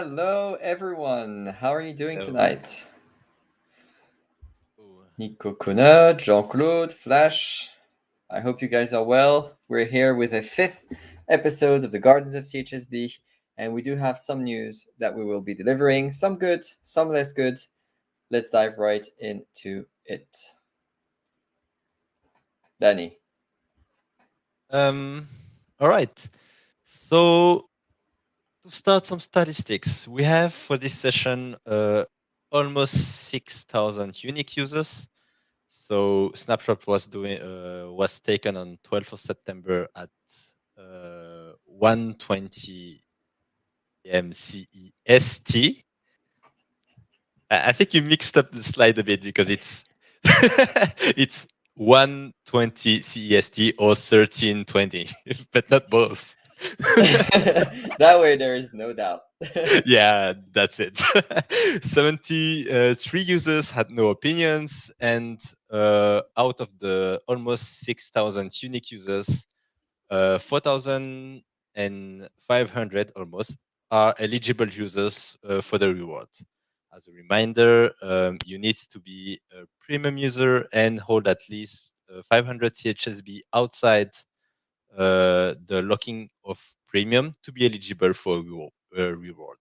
Hello, everyone. How are you doing Hello. tonight? Ooh. Nico Kuna, Jean-Claude, Flash. I hope you guys are well. We're here with a fifth episode of the Gardens of CHSB, and we do have some news that we will be delivering. Some good, some less good. Let's dive right into it. Dany. All right. So to start some statistics, we have for this session almost 6,000 unique users. So snapshot was taken on 12th of September at 1:20 p.m. CEST. I think you mixed up the slide a bit because it's it's 1:20 CEST or 13:20, but not both. That way there is no doubt. Yeah, that's it. 73 users had no opinions, and out of the almost 6,000 unique users, 4,500 almost are eligible users for the reward. As a reminder, you need to be a premium user and hold at least 500 CHSB outside the locking of premium to be eligible for reward.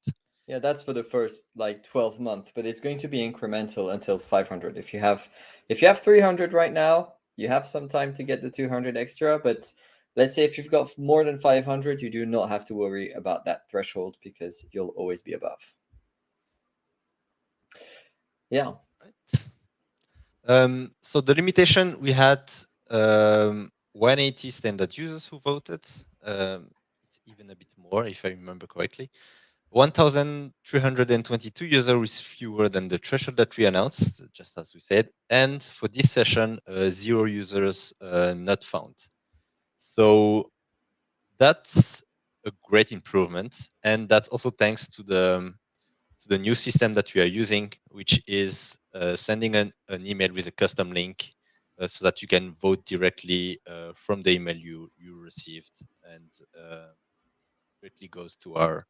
Yeah, that's for the first 12 months, but it's going to be incremental until 500. If you have 300 right now, you have some time to get the 200 extra, but let's say if you've got more than 500, you do not have to worry about that threshold because you'll always be above. Yeah. Right. So the limitation, we had 180 standard users who voted. It's even a bit more if I remember correctly. 1,322 users with fewer than the threshold that we announced, just as we said. And for this session, 0 users not found. So that's a great improvement. And that's also thanks to the new system that we are using, which is sending an email with a custom link so that you can vote directly from the email you received, and directly goes to our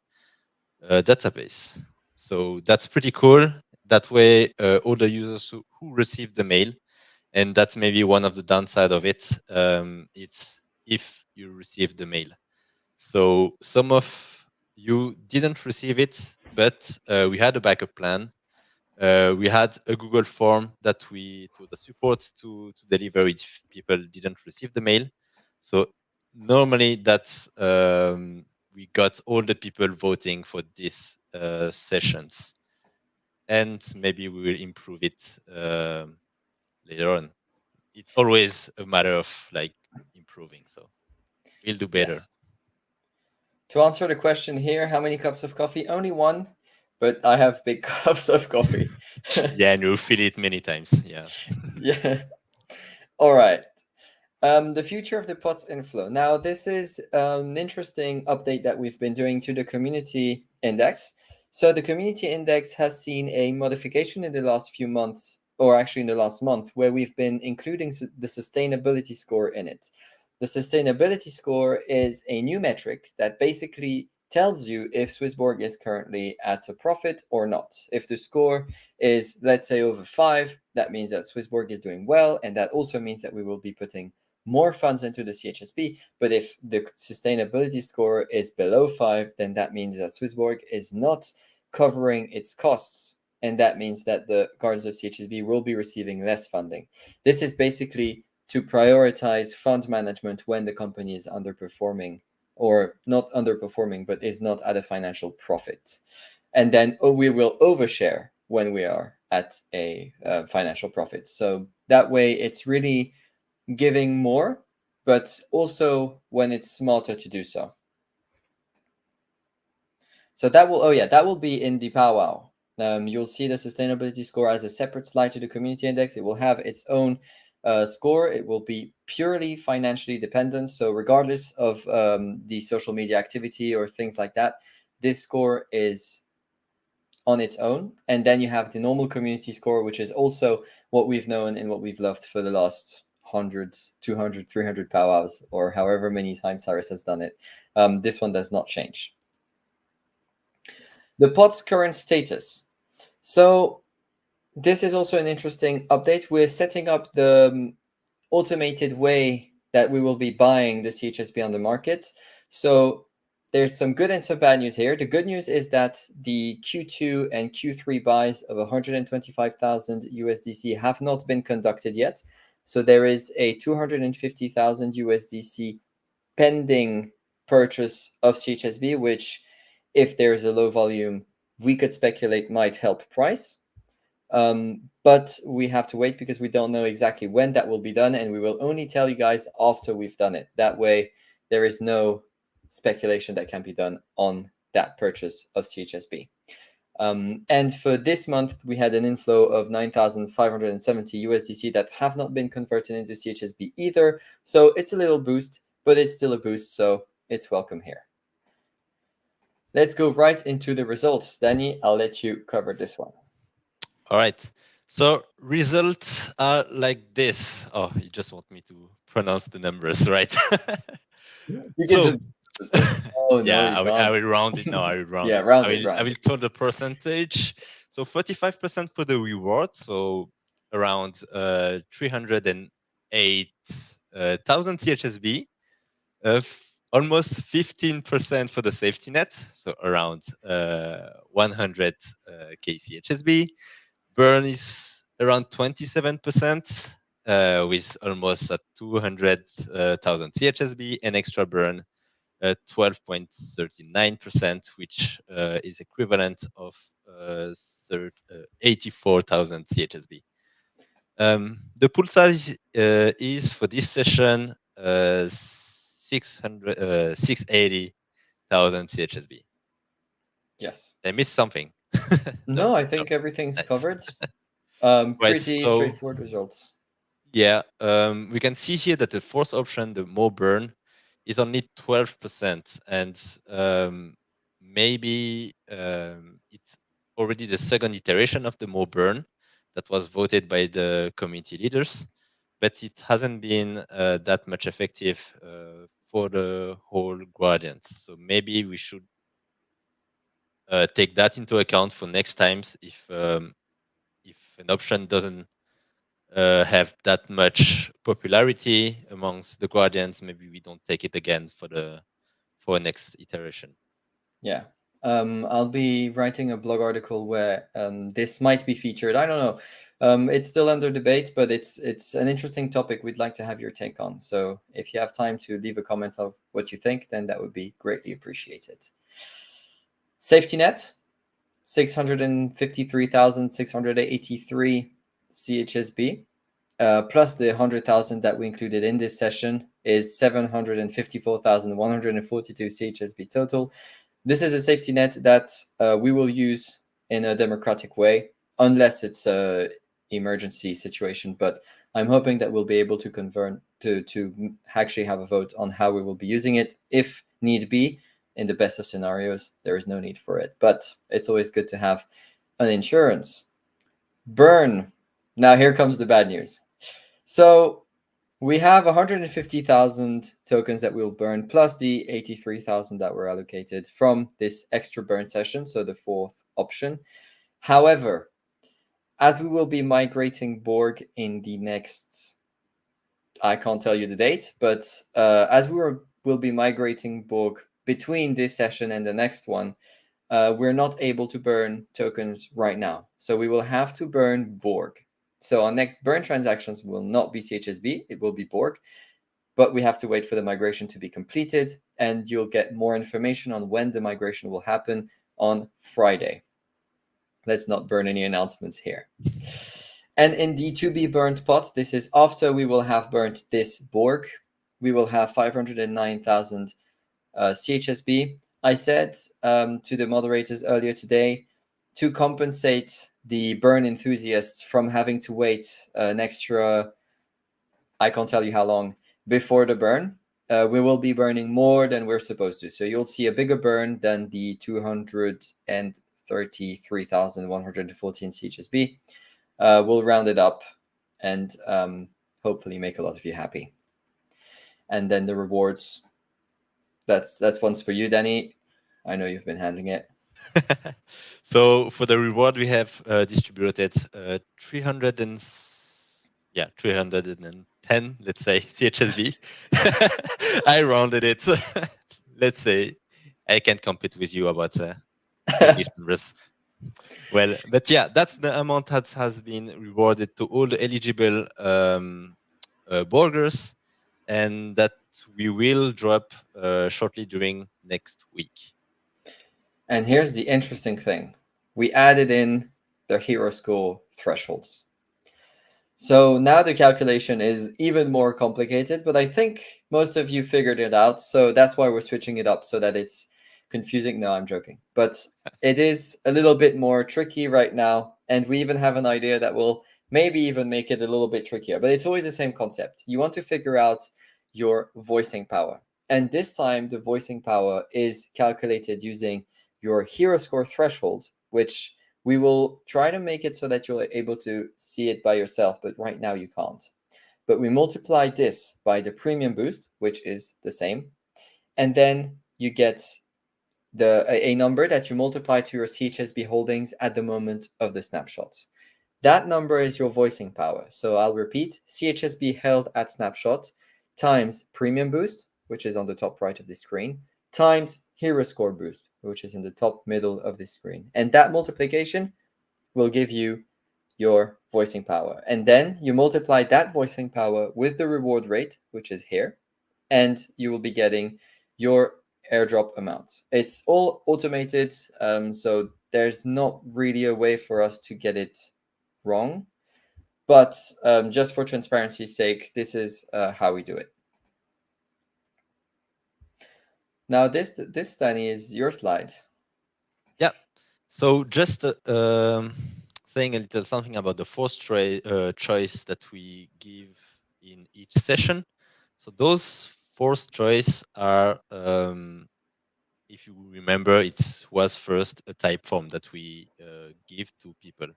database. So that's pretty cool. That way, all the users who receive the mail, and that's maybe one of the downside of it, it's if you receive the mail. So some of you didn't receive it, but we had a backup plan. We had a Google form that we told the support to deliver if people didn't receive the mail. So normally that's we got all the people voting for these sessions, and maybe we will improve it later on. It's always a matter of improving, so we'll do better. Yes. To answer the question here, how many cups of coffee? Only one, but I have big cups of coffee. Yeah, and you'll feel it many times. Yeah. Yeah. All right. The future of the POTS inflow. Now, this is an interesting update that we've been doing to the community index. So the community index has seen a modification in the last few months, or actually in the last month, where we've been including the sustainability score in it. The sustainability score is a new metric that basically tells you if SwissBorg is currently at a profit or not. If the score is, let's say, over 5, that means that SwissBorg is doing well, and that also means that we will be putting more funds into the CHSB. But if the sustainability score is below 5, then that means that SwissBorg is not covering its costs, and that means that the Gardens of CHSB will be receiving less funding. This is basically to prioritize fund management when the company is underperforming, or not underperforming, but is not at a financial profit. And then we will overshare when we are at a financial profit. So that way it's really giving more, but also when it's smarter to do so. So that will be in the powwow. You'll see the sustainability score as a separate slide to the community index. It will have its own score. It will be purely financially dependent. So regardless of the social media activity or things like that, this score is on its own. And then you have the normal community score, which is also what we've known and what we've loved for the last 100, 200, 300 powwows, or however many times Cyrus has done it. This one does not change. The pot's current status. So this is also an interesting update. We're setting up the automated way that we will be buying the CHSB on the market. So there's some good and some bad news here. The good news is that the Q2 and Q3 buys of 125,000 USDC have not been conducted yet. So there is a 250,000 USDC pending purchase of CHSB, which, if there is a low volume, we could speculate might help price. But we have to wait because we don't know exactly when that will be done, and we will only tell you guys after we've done it. That way, there is no speculation that can be done on that purchase of CHSB. And for this month, we had an inflow of 9,570 USDC that have not been converted into CHSB either. So it's a little boost, but it's still a boost, so it's welcome here. Let's go right into the results. Dany, I'll let you cover this one. All right. So results are like this. Oh, you just want me to pronounce the numbers, right? You can oh, yeah, no, I will round it now. I will round yeah, it. round I will tell the percentage. So 35% for the reward. So around 308,000 CHSB. Almost 15% for the safety net. So around 100k CHSB. Burn is around 27%, with almost at 200,000 CHSB, and extra burn 12.39%, which is equivalent of 84,000 CHSB. The pool size is for this session 680,000 CHSB. Yes. I missed something. No, I think everything's covered. Pretty straightforward results. Yeah, we can see here that the fourth option, the more burn, is only 12%, and maybe it's already the second iteration of the more burn that was voted by the community leaders, but it hasn't been that much effective for the whole Guardians. So maybe we should take that into account for next times if an option doesn't have that much popularity amongst the Guardians. Maybe we don't take it again for next iteration. Yeah. I'll be writing a blog article where this might be featured. I don't know. It's still under debate, but it's an interesting topic we'd like to have your take on. So if you have time to leave a comment of what you think, then that would be greatly appreciated. Safety net, 653,683 CHSB, plus the 100,000 that we included in this session is 754,142 CHSB total. This is a safety net that we will use in a democratic way, unless it's a emergency situation. But I'm hoping that we'll be able to convert to actually have a vote on how we will be using it if need be. In the best of scenarios, there is no need for it, but it's always good to have an insurance. Burn. Now here comes the bad news. So we have 150,000 tokens that we'll burn, plus the 83,000 that were allocated from this extra burn session, so the fourth option. However, as we will be migrating Borg in the next, I can't tell you the date, but as we'll be migrating Borg between this session and the next one, we're not able to burn tokens right now. So we will have to burn Borg. So our next burn transactions will not be CHSB, it will be Borg, but we have to wait for the migration to be completed, and you'll get more information on when the migration will happen on Friday. Let's not burn any announcements here. And in the to be burned pot, this is after we will have burnt this Borg, we will have 509,000 CHSB. I said to the moderators earlier today, to compensate the burn enthusiasts from having to wait an extra, I can't tell you how long, before the burn, we will be burning more than we're supposed to. So you'll see a bigger burn than the 233,114 CHSB. We'll round it up and hopefully make a lot of you happy. And then the rewards, that's one's for you, Dany. I know you've been handling it. So for the reward, we have distributed 310, let's say, CHSB. I rounded it. Let's say I can't compete with you about English numbers. Well, but yeah, that's the amount that has been rewarded to all the eligible burgers, and that we will drop shortly during next week. And here's the interesting thing. We added in the hero score thresholds. So now the calculation is even more complicated, but I think most of you figured it out. So that's why we're switching it up so that it's confusing. No, I'm joking. But it is a little bit more tricky right now. And we even have an idea that will maybe even make it a little bit trickier. But it's always the same concept. You want to figure out your voicing power. And this time, the voicing power is calculated using your hero score threshold, which we will try to make it so that you're able to see it by yourself, but right now you can't. But we multiply this by the premium boost, which is the same. And then you get a number that you multiply to your CHSB holdings at the moment of the snapshot. That number is your voicing power. So I'll repeat, CHSB held at snapshot times premium boost, which is on the top right of the screen, times hero score boost, which is in the top middle of the screen. And that multiplication will give you your voicing power. And then you multiply that voicing power with the reward rate, which is here, and you will be getting your airdrop amounts. It's all automated, so there's not really a way for us to get it wrong. But just for transparency's sake, this is how we do it. Now, this Dany, is your slide. Yeah. So just saying a little something about the forced choice that we give in each session. So those forced choice are, if you remember, it was first a type form that we give to people.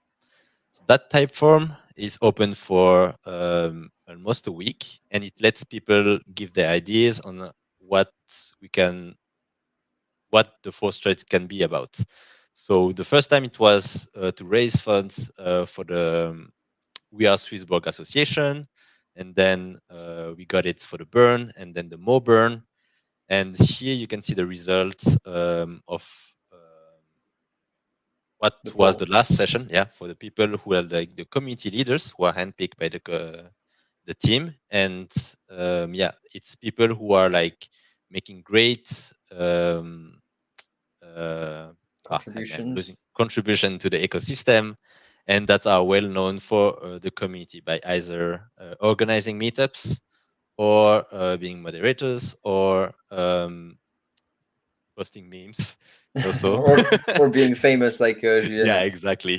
So that type form is open for almost a week, and it lets people give their ideas on what the forced choice can be about. So the first time it was to raise funds for the We Are SwissBorg Association, and then we got it for the burn, and then the more burn. And here you can see the results of what was the last session. Yeah, for the people who are like the community leaders who are handpicked by the team, and yeah, it's people who are like making great contribution to the ecosystem, and that are well known for the community by either organizing meetups or being moderators or posting memes also. or being famous like Julien. Yeah, exactly.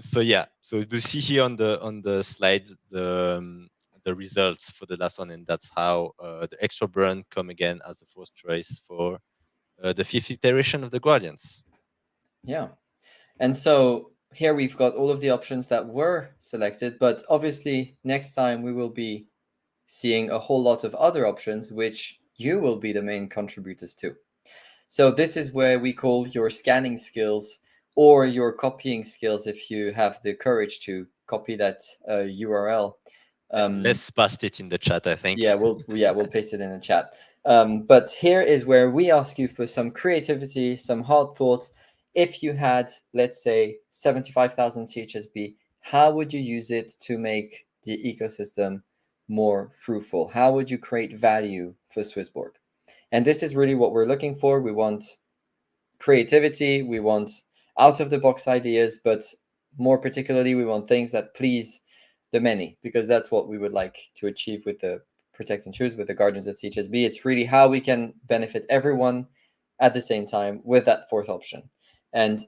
So yeah, so you see here on the slide the results for the last one, and that's how the extra burn come again as a first choice for the fifth iteration of the Guardians. Yeah. And so here we've got all of the options that were selected, but obviously next time we will be seeing a whole lot of other options, which you will be the main contributors to. So this is where we call your scanning skills or your copying skills if you have the courage to copy that URL. Let's paste it in the chat, I think. Yeah, we'll paste it in the chat. But here is where we ask you for some creativity, some hard thoughts. If you had, let's say, 75,000 CHSB, how would you use it to make the ecosystem more fruitful? How would you create value for SwissBorg? And this is really what we're looking for. We want creativity, we want out-of-the-box ideas, but more particularly, we want things that please the many, because that's what we would like to achieve with the Protect and Choose, with the Guardians of CHSB. It's really how we can benefit everyone at the same time with that fourth option. And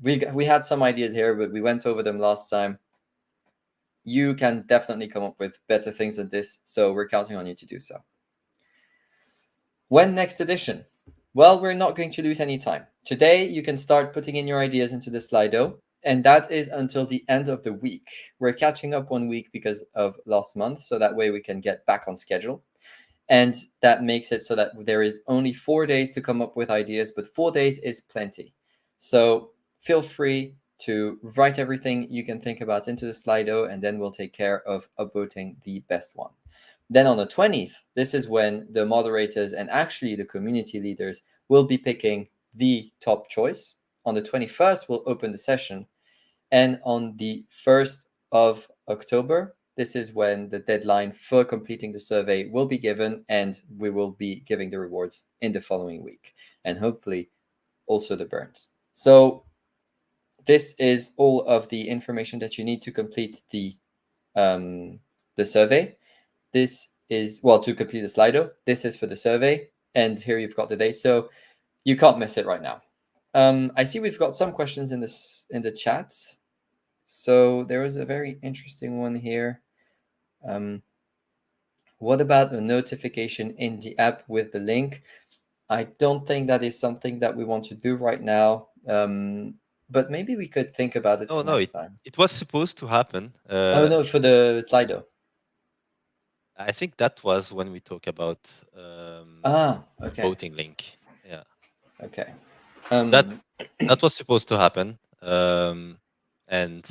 we had some ideas here, but we went over them last time. You can definitely come up with better things than this, so we're counting on you to do so. When next edition? Well, we're not going to lose any time. Today, you can start putting in your ideas into the Slido, and that is until the end of the week. We're catching up 1 week because of last month, so that way we can get back on schedule. And that makes it so that there is only 4 days to come up with ideas, but 4 days is plenty. So feel free to write everything you can think about into the Slido, and then we'll take care of upvoting the best one. Then on the 20th, this is when the moderators and actually the community leaders will be picking the top choice. On the 21st, we'll open the session. And on the 1st of October, this is when the deadline for completing the survey will be given, and we will be giving the rewards in the following week, and hopefully also the burns. So this is all of the information that you need to complete the survey. This is, well, to complete the Slido. This is for the survey, and here you've got the date, so you can't miss it right now. I see we've got some questions in the chats. So there is a very interesting one here. What about a notification in the app with the link? I don't think that is something that we want to do right now. But maybe we could think about it for next time. It was supposed to happen. Oh no, for the Slido. I think that was when we talk about okay. voting link. Yeah. Okay. That was supposed to happen. And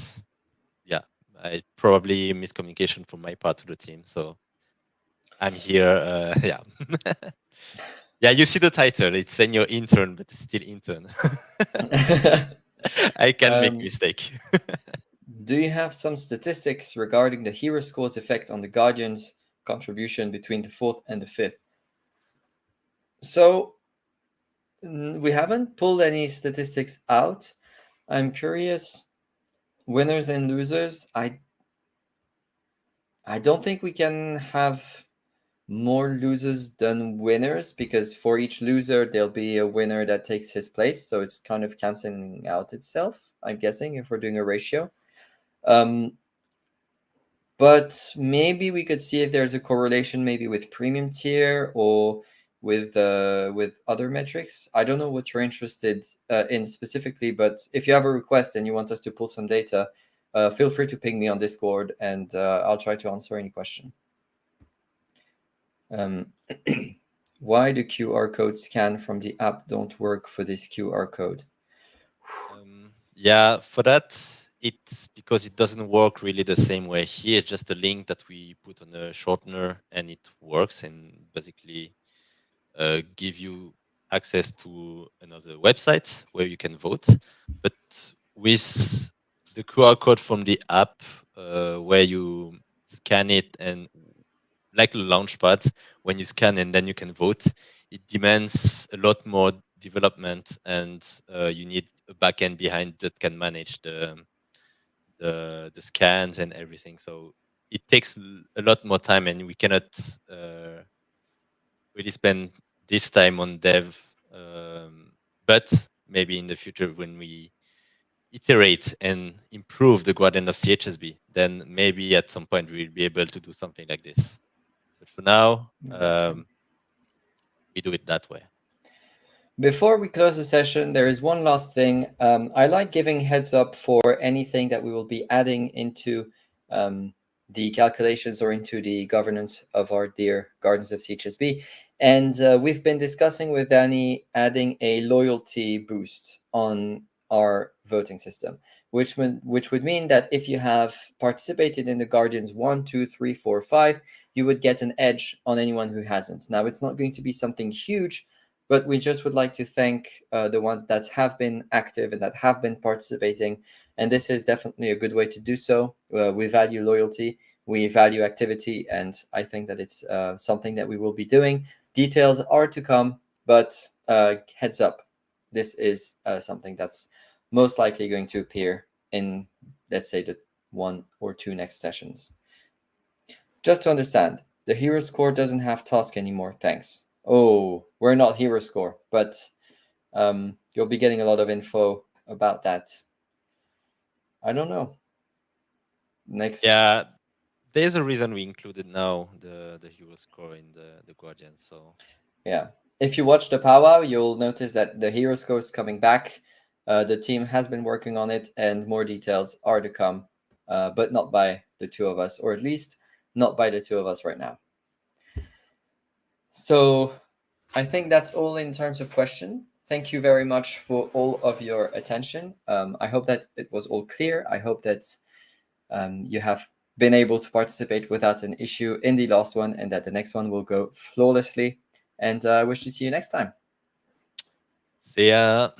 yeah, I probably miscommunication from my part to the team. So I'm here. Yeah. Yeah, you see the title. It's senior intern, but it's still intern. I can make mistake. Do you have some statistics regarding the hero score's effect on the Guardian's contribution between the 4th and the 5th? So we haven't pulled any statistics out. I'm curious, winners and losers. I don't think we can have more losers than winners, because for each loser there'll be a winner that takes his place, so it's kind of canceling out itself, I'm guessing, if we're doing a ratio. But maybe we could see if there's a correlation maybe with premium tier or with other metrics. I don't know what you're interested in specifically, but if you have a request and you want us to pull some data, feel free to ping me on Discord, and I'll try to answer any question. Why the QR code scan from the app don't work for this QR code? Yeah, for that, it's because it doesn't work really the same way here. It's just a link that we put on a shortener, and it works and basically give you access to another website where you can vote. But with the QR code from the app, where you scan it, and like a launchpad, when you scan and then you can vote, it demands a lot more development, and you need a backend behind that can manage the scans and everything. So it takes a lot more time, and we cannot really spend this time on dev. But maybe in the future, when we iterate and improve the Guardian of CHSB, then maybe at some point we'll be able to do something like this. But for now, we do it that way. Before we close the session, there is one last thing. I like giving heads up for anything that we will be adding into the calculations or into the governance of our dear Gardens of CHSB. And we've been discussing with Dany adding a loyalty boost on our voting system, which would mean that if you have participated in the Guardians 1, 2, 3, 4, 5, you would get an edge on anyone who hasn't. Now, it's not going to be something huge, but we just would like to thank the ones that have been active and that have been participating. And this is definitely a good way to do so. We value loyalty, we value activity, and I think that it's something that we will be doing. Details are to come, but heads up, this is something that's most likely going to appear in, let's say, the 1 or 2 next sessions. Just to understand, the hero score doesn't have task anymore, thanks. Oh, we're not hero score, but you'll be getting a lot of info about that. I don't know. Next. Yeah, there's a reason we included now the hero score in the Guardian. So yeah, if you watch the powwow, you'll notice that the hero score is coming back. The team has been working on it, and more details are to come, but not by the two of us, or at least not by the two of us right now. So I think that's all in terms of question. Thank you very much for all of your attention. I hope that it was all clear. I hope that you have been able to participate without an issue in the last one, and that the next one will go flawlessly. And I wish to see you next time. See ya.